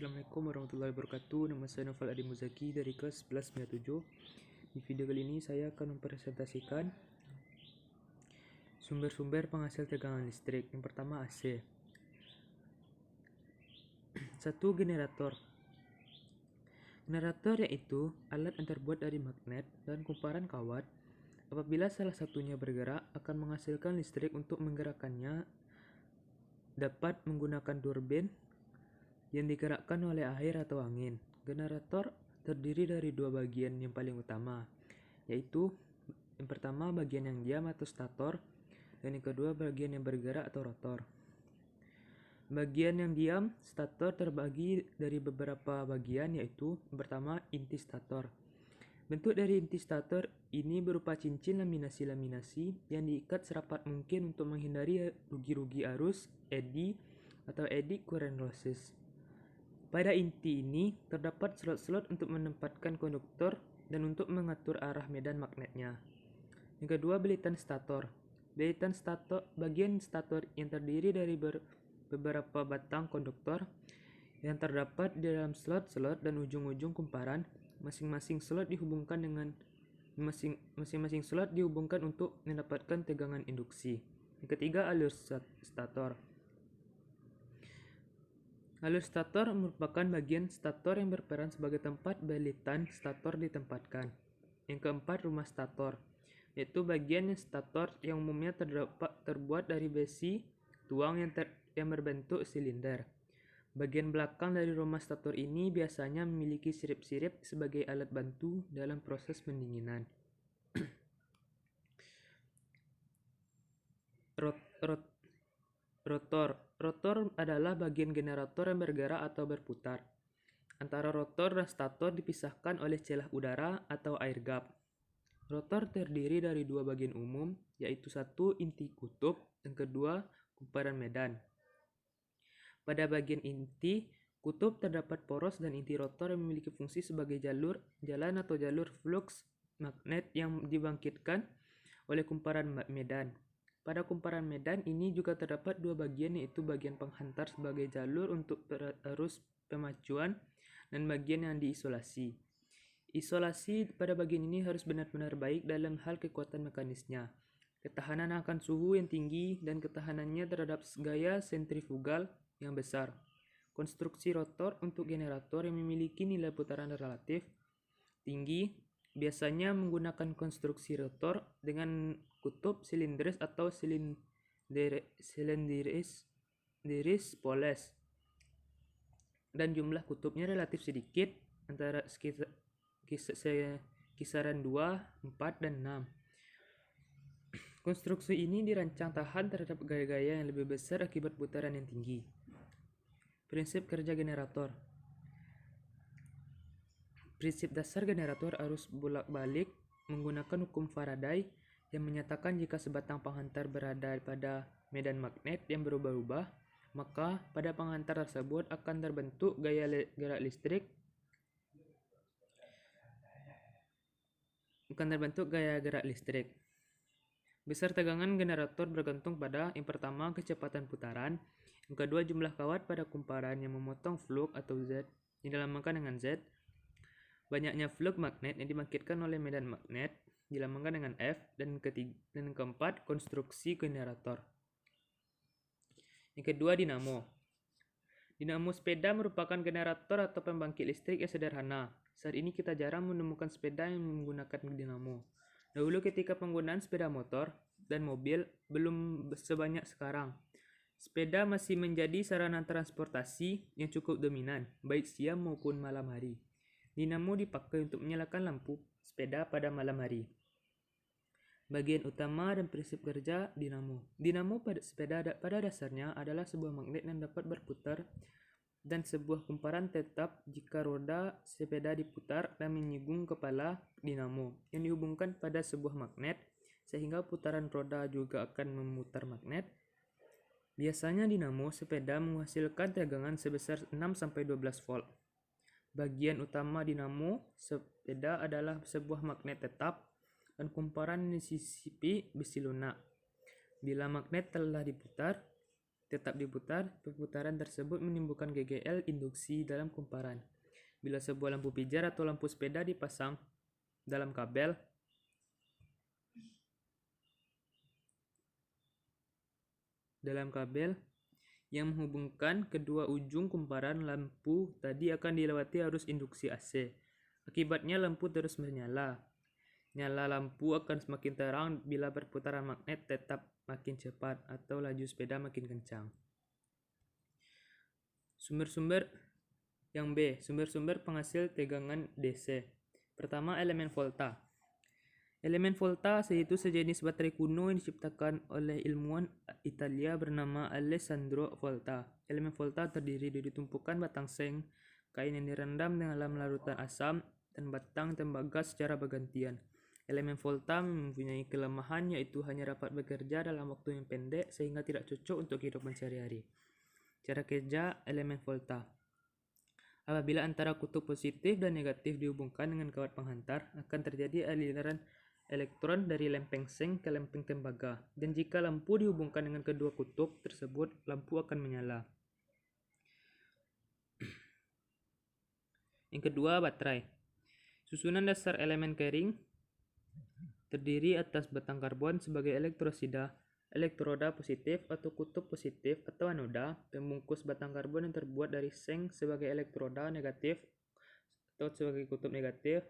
Assalamualaikum warahmatullahi wabarakatuh. Nama saya Noval Adi Muzaki dari kelas 1197. Di video kali ini saya akan mempresentasikan sumber-sumber penghasil tegangan listrik. Yang pertama AC. 1. Generator. Generator yaitu alat yang terbuat dari magnet dan kumparan kawat. Apabila salah satunya bergerak, akan menghasilkan listrik. Untuk menggerakkannya dapat menggunakan turbin yang digerakkan oleh air atau angin. Generator terdiri dari dua bagian yang paling utama, yaitu yang pertama bagian yang diam atau stator, dan yang kedua bagian yang bergerak atau rotor. Bagian yang diam, stator, terbagi dari beberapa bagian, yaitu yang pertama inti stator. Bentuk dari inti stator ini berupa cincin laminasi-laminasi yang diikat serapat mungkin untuk menghindari rugi-rugi arus, eddy, atau eddy current losses. Pada inti ini terdapat slot-slot untuk menempatkan konduktor dan untuk mengatur arah medan magnetnya. Yang kedua, belitan stator. Belitan stator, bagian stator yang terdiri dari beberapa batang konduktor yang terdapat di dalam slot-slot dan ujung-ujung kumparan. Masing-masing slot dihubungkan untuk mendapatkan tegangan induksi. Yang ketiga, alur stator. Alur stator merupakan bagian stator yang berperan sebagai tempat belitan stator ditempatkan. Yang keempat, rumah stator, yaitu bagian stator yang umumnya terbuat dari besi tuang yang berbentuk silinder. Bagian belakang dari rumah stator ini biasanya memiliki sirip-sirip sebagai alat bantu dalam proses pendinginan. Rotor. Rotor adalah bagian generator yang bergerak atau berputar. Antara rotor dan stator dipisahkan oleh celah udara atau air gap. Rotor terdiri dari dua bagian umum, yaitu satu inti kutub, dan kedua kumparan medan. Pada bagian inti kutub terdapat poros dan inti rotor yang memiliki fungsi sebagai jalan atau jalur flux magnet yang dibangkitkan oleh kumparan medan. Pada kumparan medan ini juga terdapat dua bagian, yaitu bagian penghantar sebagai jalur untuk arus pemacuan dan bagian yang diisolasi. Isolasi pada bagian ini harus benar-benar baik dalam hal kekuatan mekanisnya, ketahanan akan suhu yang tinggi, dan ketahanannya terhadap gaya sentrifugal yang besar. Konstruksi rotor untuk generator yang memiliki nilai putaran relatif tinggi biasanya menggunakan konstruksi rotor dengan kutub silindris atau silindris poles, dan jumlah kutubnya relatif sedikit, antara kisaran 2, 4, dan 6. Konstruksi ini dirancang tahan terhadap gaya-gaya yang lebih besar akibat putaran yang tinggi. Prinsip kerja generator. Prinsip dasar generator arus bolak-balik menggunakan hukum Faraday yang menyatakan jika sebatang penghantar berada pada medan magnet yang berubah-ubah, maka pada penghantar tersebut akan terbentuk gaya gerak listrik. Besar tegangan generator bergantung pada yang pertama kecepatan putaran, yang kedua jumlah kawat pada kumparan yang memotong flux atau Z yang dilambangkan dengan Z, banyaknya flux magnet yang dibangkitkan oleh medan magnet dilambangkan dengan F, dan keempat konstruksi generator. Yang kedua, dinamo. Dinamo sepeda merupakan generator atau pembangkit listrik yang sederhana. Saat ini kita jarang menemukan sepeda yang menggunakan dinamo. Dahulu ketika penggunaan sepeda motor dan mobil belum sebanyak sekarang, sepeda masih menjadi sarana transportasi yang cukup dominan, baik siang maupun malam hari. Dinamo dipakai untuk menyalakan lampu sepeda pada malam hari. Bagian utama dan prinsip kerja dinamo. Dinamo pada sepeda pada dasarnya adalah sebuah magnet yang dapat berputar dan sebuah kumparan tetap jika roda sepeda diputar dan menyinggung kepala dinamo yang dihubungkan pada sebuah magnet, sehingga putaran roda juga akan memutar magnet. Biasanya dinamo sepeda menghasilkan tegangan sebesar 6-12 volt. Bagian utama dinamo sepeda adalah sebuah magnet tetap dan kumparan yang disisipi besi lunak. Bila magnet telah diputar, tetap diputar, perputaran tersebut menimbulkan GGL induksi dalam kumparan. Bila sebuah lampu pijar atau lampu sepeda dipasang dalam kabel yang menghubungkan kedua ujung kumparan lampu tadi akan dilewati arus induksi AC. Akibatnya lampu terus menyala. Nyala lampu akan semakin terang bila perputaran magnet tetap makin cepat atau laju sepeda makin kencang. Sumber-sumber yang B, sumber-sumber penghasil tegangan DC. Pertama, elemen volta. Elemen volta yaitu sejenis baterai kuno yang diciptakan oleh ilmuwan Italia bernama Alessandro Volta. Elemen volta terdiri dari tumpukan batang seng, kain yang direndam dalam larutan asam, dan batang tembaga secara bergantian. Elemen volta mempunyai kelemahan yaitu hanya dapat bekerja dalam waktu yang pendek sehingga tidak cocok untuk kehidupan sehari-hari. Cara kerja elemen volta. Apabila antara kutub positif dan negatif dihubungkan dengan kawat penghantar, akan terjadi aliran elektron dari lempeng seng ke lempeng tembaga, dan jika lampu dihubungkan dengan kedua kutub tersebut, lampu akan menyala. Yang kedua, baterai. Susunan dasar elemen kering terdiri atas batang karbon sebagai elektroda positif atau kutub positif atau anoda, pembungkus batang karbon yang terbuat dari seng sebagai elektroda negatif atau sebagai kutub negatif,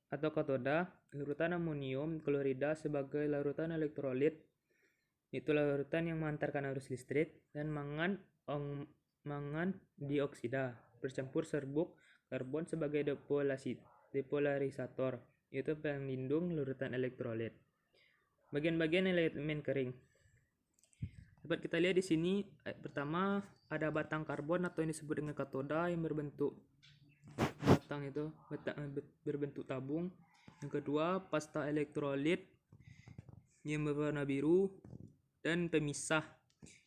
atau katoda, larutan amonium klorida sebagai larutan elektrolit, yaitu larutan yang mengantarkan arus listrik, dan mangan dioksida bercampur serbuk karbon sebagai depolarisator, yaitu pelindung larutan elektrolit. Bagian-bagian elemen kering dapat kita lihat di sini. Pertama, ada batang karbon atau yang disebut dengan katoda yang berbentuk berbentuk tabung. Yang kedua, pasta elektrolit yang berwarna biru dan pemisah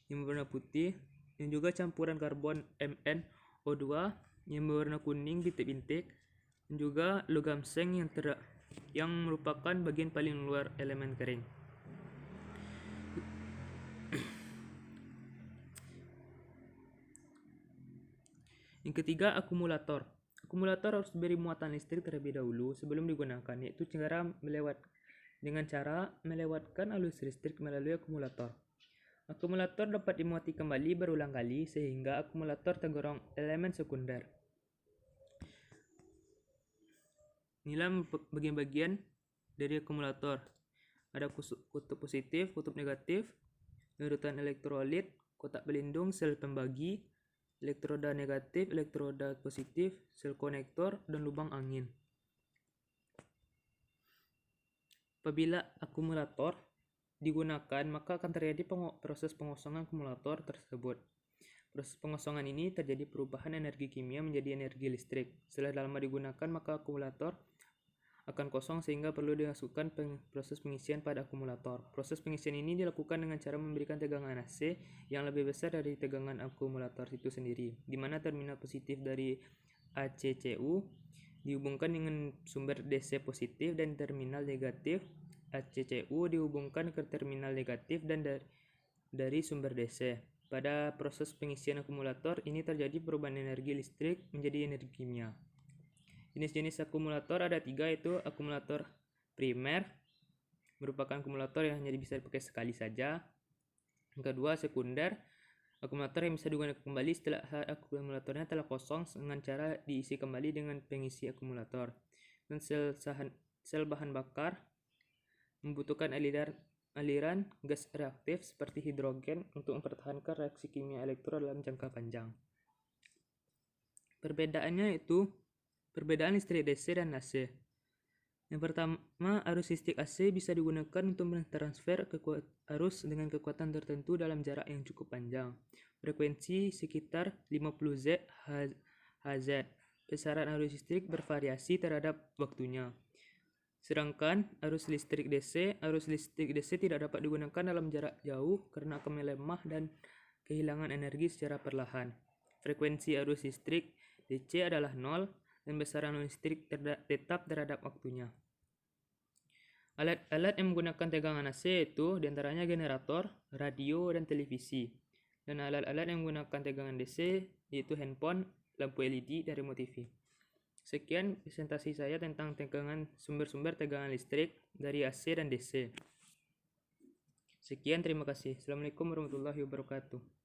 yang berwarna putih, dan juga campuran karbon MnO2 yang berwarna kuning bintik-bintik, dan juga logam seng yang merupakan bagian paling luar elemen kering. Yang ketiga, akumulator. Akumulator harus diberi muatan listrik terlebih dahulu sebelum digunakan, yaitu dengan cara melewatkan arus listrik melalui akumulator. Akumulator dapat dimuati kembali berulang kali sehingga akumulator tergolong elemen sekunder. Inilah bagian-bagian dari akumulator. Ada kutub positif, kutub negatif, larutan elektrolit, kotak pelindung, sel pembagi, elektroda negatif, elektroda positif, sel konektor, dan lubang angin. Apabila akumulator digunakan, maka akan terjadi proses pengosongan akumulator tersebut. Proses pengosongan ini terjadi perubahan energi kimia menjadi energi listrik. Setelah lama digunakan, maka akumulator akan kosong sehingga perlu dimasukkan proses pengisian pada akumulator. Proses pengisian ini dilakukan dengan cara memberikan tegangan AC yang lebih besar dari tegangan akumulator itu sendiri, di mana terminal positif dari ACCU dihubungkan dengan sumber DC positif dan terminal negatif ACCU dihubungkan ke terminal negatif dan dari sumber DC. Pada proses pengisian akumulator ini terjadi perubahan energi listrik menjadi energi kimia. Jenis-jenis akumulator ada 3, yaitu akumulator primer, merupakan akumulator yang hanya bisa dipakai sekali saja. Yang kedua, sekunder, akumulator yang bisa digunakan kembali setelah akumulatornya telah kosong dengan cara diisi kembali dengan pengisi akumulator. Dan sel bahan bakar membutuhkan aliran gas reaktif seperti hidrogen untuk mempertahankan reaksi kimia elektron dalam jangka panjang. Perbedaannya itu perbedaan listrik DC dan AC. Yang pertama, arus listrik AC bisa digunakan untuk mentransfer arus dengan kekuatan tertentu dalam jarak yang cukup panjang. Frekuensi sekitar 50 Hz. Besaran arus listrik bervariasi terhadap waktunya. Sedangkan arus listrik DC tidak dapat digunakan dalam jarak jauh karena akan melemah dan kehilangan energi secara perlahan. Frekuensi arus listrik DC adalah 0 dan besaran listrik tetap terhadap waktunya. Alat-alat yang menggunakan tegangan AC itu diantaranya generator, radio, dan televisi. Dan alat-alat yang menggunakan tegangan DC yaitu handphone, lampu LED, dan remote TV. Sekian presentasi saya tentang sumber-sumber tegangan listrik dari AC dan DC. Sekian, terima kasih. Assalamualaikum warahmatullahi wabarakatuh.